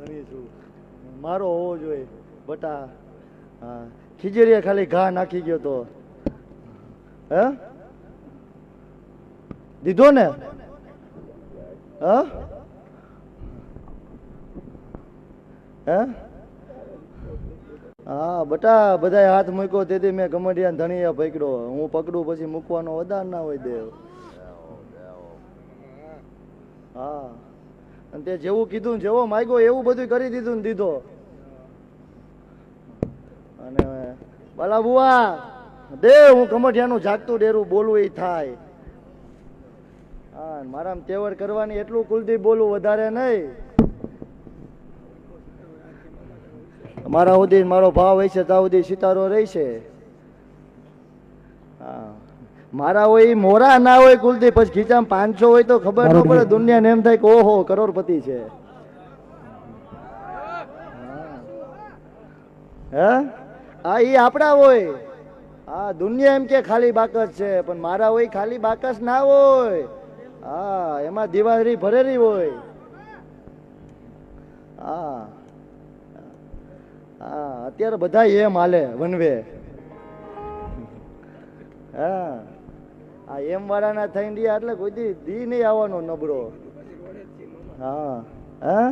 ધણી છું, મારો હોવો જોઈએ બટા. હા, ખીજડીએ ખાલી ઘા નાખી ગયો તો હે દીધો ને? હા હે હા બટા, બધાય હાથ મૂક્યો તેથી મેં કમડિયા ધણીએ પકડ્યો. હું પકડું પછી મૂકવાનો વધાર ના હોય દેવ. હા, અને તે જેવું કીધું ને જેવો માગ્યો એવું બધું કરી દીધું ને દીધો. અને બાલા બુઆ દેવ, હું કમઠિયાનું જાગતું ડેરું બોલું એ થાય. હા, મારામાં તેવડ કરવાની એટલું કુલદીપ બોલું, વધારે નહીં. મારા સુધી મારો ભાવ હોય છે ત્યાં સુધી સિતારો રહેશે. હા, મારા હોય મોરા ના હોય કુલદીપ, પછી ખીચામાં 500 હોય તો ખબર ન પડે, દુનિયાને એમ થાય કે ઓહો કરોડપતિ છે. હે હા, એ આપડા હોય. હા, દુનિયા એમ કે ખાલી બાકસ છે, પણ મારા હોય ખાલી બાકસ ના હોય. હા, એમાં દિવાળી ભરેલી હોય. હા હા, અત્યારે બધા એમ હાલે વનવે. હા, આ એમ વાળા ના થઈને રહ્યા એટલે કોઈ દી નહીં આવવાનો નબળો. હા હા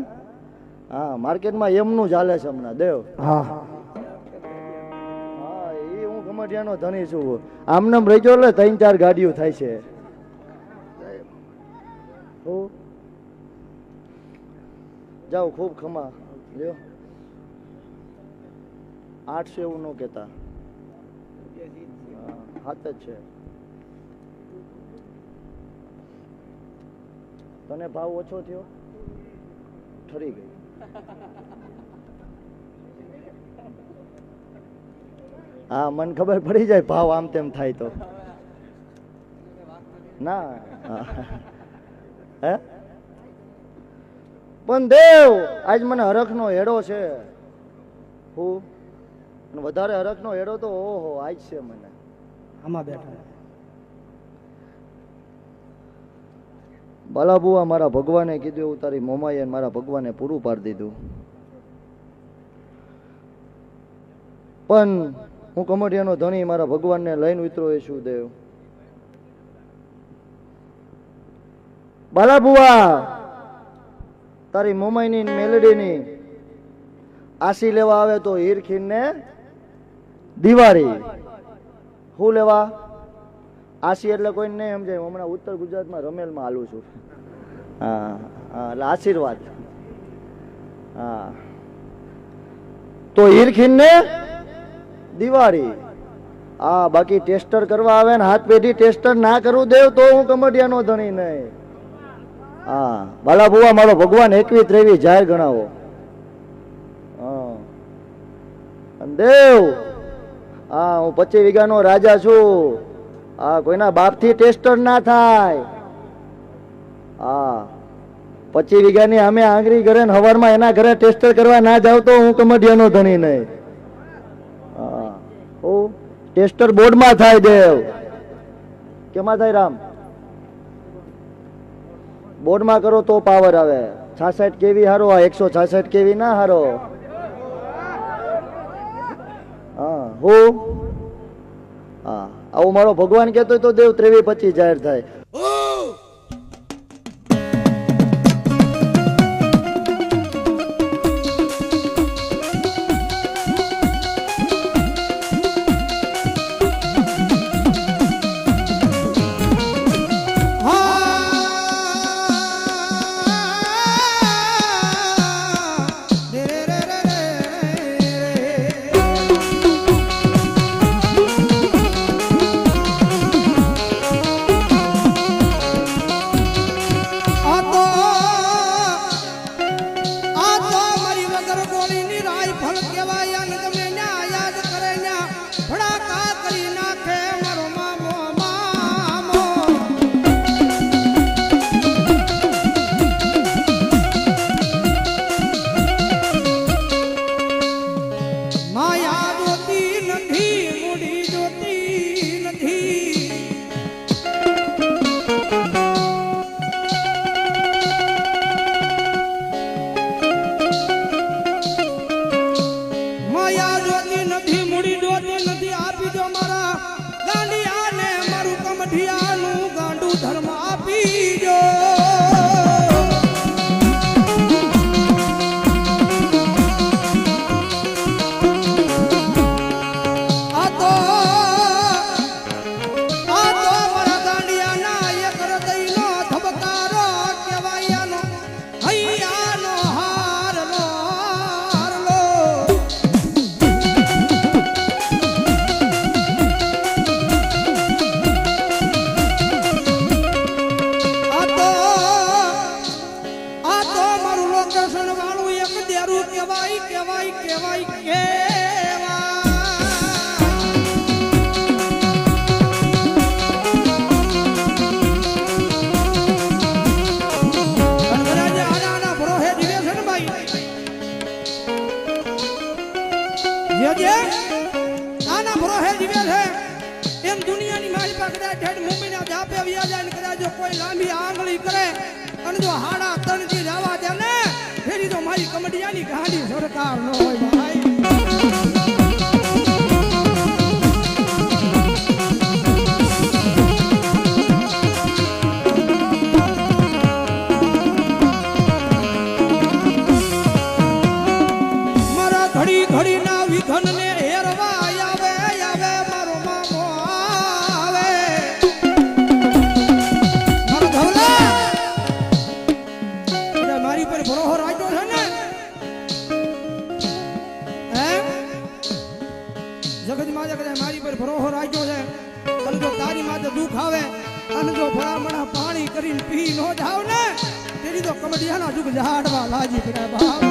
હા, માર્કેટમાં એમનું ચાલે છે હમણાં દેવ. હા હા, એ હું કમઠિયાનો ધણી છું. આમનામ રહી ગયો એટલે 3-4 ગાડીઓ થાય છે. જાઓ ખૂબ ખમા લ્યો. 800 એવું ન કેતા, હાથ જ છે. તને ભાવ ઓછો થયો, ઠરી ગઈ. હા, મને ખબર પડી જાય ભાવ આમ તેમ થાય તો. ના હે પણ દેવ, આજ મને હરખનો હેડો છે. હું વધારે હરખનો હેડો તો ઓહો આજ છે મને. આમાં બેઠા બાલા બુઆ, મારા ભગવાને કીધું એવું તારી મોમાએ મારા ભગવાને પૂરું પાડી દીધું. પણ હું કમઠિયાનો ધણી મારા ભગવાનને લઈને ઉતરો એ શું દેવ. બાલા બુઆ, તારી મોમાઈની મેલડીની આશી લેવા આવે તો હીરખીન ને દિવાળી. શું લેવા આશી એટલે કોઈ નહીં સમજાય. હમણાં ઉત્તર ગુજરાતમાં રમેલમાં હાલું છું. હા હા, એટલે આશીર્વાદ. હા, તો હીરખીન ને દિવાળી. હા, બાકી ટેસ્ટર કરવા આવે ને હાથ પેઢી ટેસ્ટર ના કરવું દેવ તો હું કમડિયાનો ધણી નહીં. હા, બાલા બુઆ, મારો ભગવાન 21-23 જાહેર ગણાવો. હા દેવ, હા, હું 25 વીઘાનો રાજા છું. હા, કોઈના બાપથી ટેસ્ટર ના થાય. હા, 25 વીઘાની અમે આંગળી ઘરે હવારમાં એના ઘરે ટેસ્ટર કરવા ના જાવ તો હું કમડિયાનો ધણી નહીં. હા, ટેસ્ટર બોર્ડમાં થાય દેવ. કેમાં થાય રામ? બોર્ડમાં કરો તો પાવર આવે. 66 કેવી હારો, આ 166 કેવી ના હારો. હા હા, આવું મારો ભગવાન કહેતો તો દેવ 23-25 જાહેર થાય. કમઢિયાનું ગાંડું ધર્મ આપીજો કોઈ લાંબી આંગળી કરે અને જો હાડા તણથી જવા દે ને ફેરી તો મારી કમડિયાની ગાડી સરકાર ન હોય ભાઈ મારા ઘડી ઘડી ના વિઘન ને હેરવા આવે આવે મારો મામો આવે મારી પર ભરોસો રાખ્યો છે ને હે જગત માં કદાચ મારી પર ભરોસો રાખ્યો છે અને જો તારી માથે દુઃખ આવે અને જો ભલામણા પાણી કરીને પી નો જાવ ને તેરી તો કમડિયાના દુઃખ ઝાડવા લાજી પડે બાપ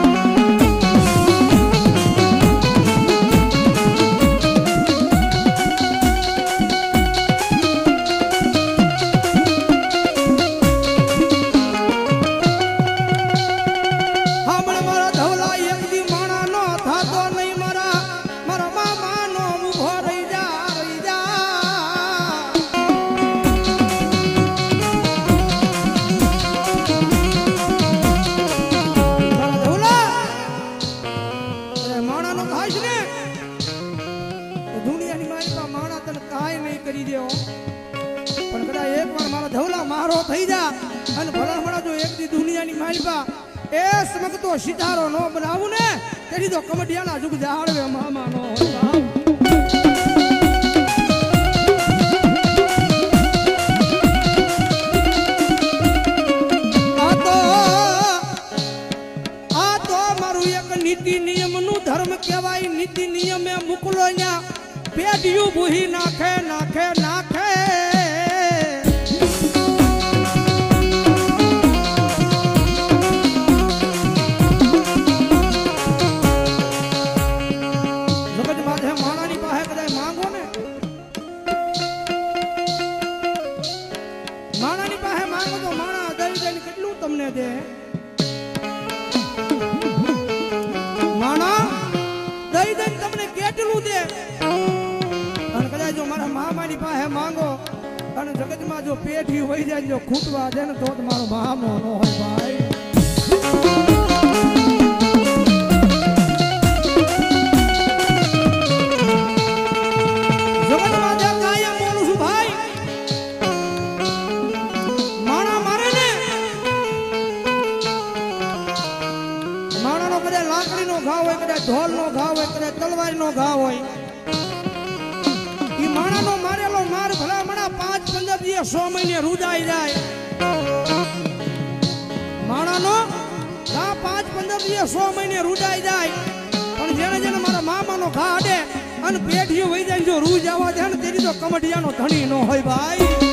તો સિતારો નો બનાવું ને તેની તો કમડિયાના જુગ જાળવે મામા નો આ તો મારું એક નીતિ નિયમ નું ધર્મ કહેવાય નીતિ નિયમે મુકલો ન્યા પેઢિયું બુહી નાખે નાખે નાખે માંગો અને જગતમાં જો પેઢી હોય જાય જો ખૂટવા દે ને તો મારો મામો નો હોય ભાઈ જગતમાં જે કાયમ બોલું છું ભાઈ માણા મારે ને માણાનો કદાચ લાકડીનો ઘા હોય કદાચ ઢોલનો ઘા હોય કદાચ તલવારનો ઘા હોય માણાનો મારેલો માર ભલામણા 5-15 દિવસ 100 મહિને રૂદાઈ જાય માણાનો 5-15 દિવસ 100 મહિને રૂદાઈ જાય પણ જેને જેને મારા મામાનો ઘા અડે અને પેઢીઓ વહી જાય જો રૂ જવા દે ને તેની તો કમઢિયાનો ધણી નો હોય ભાઈ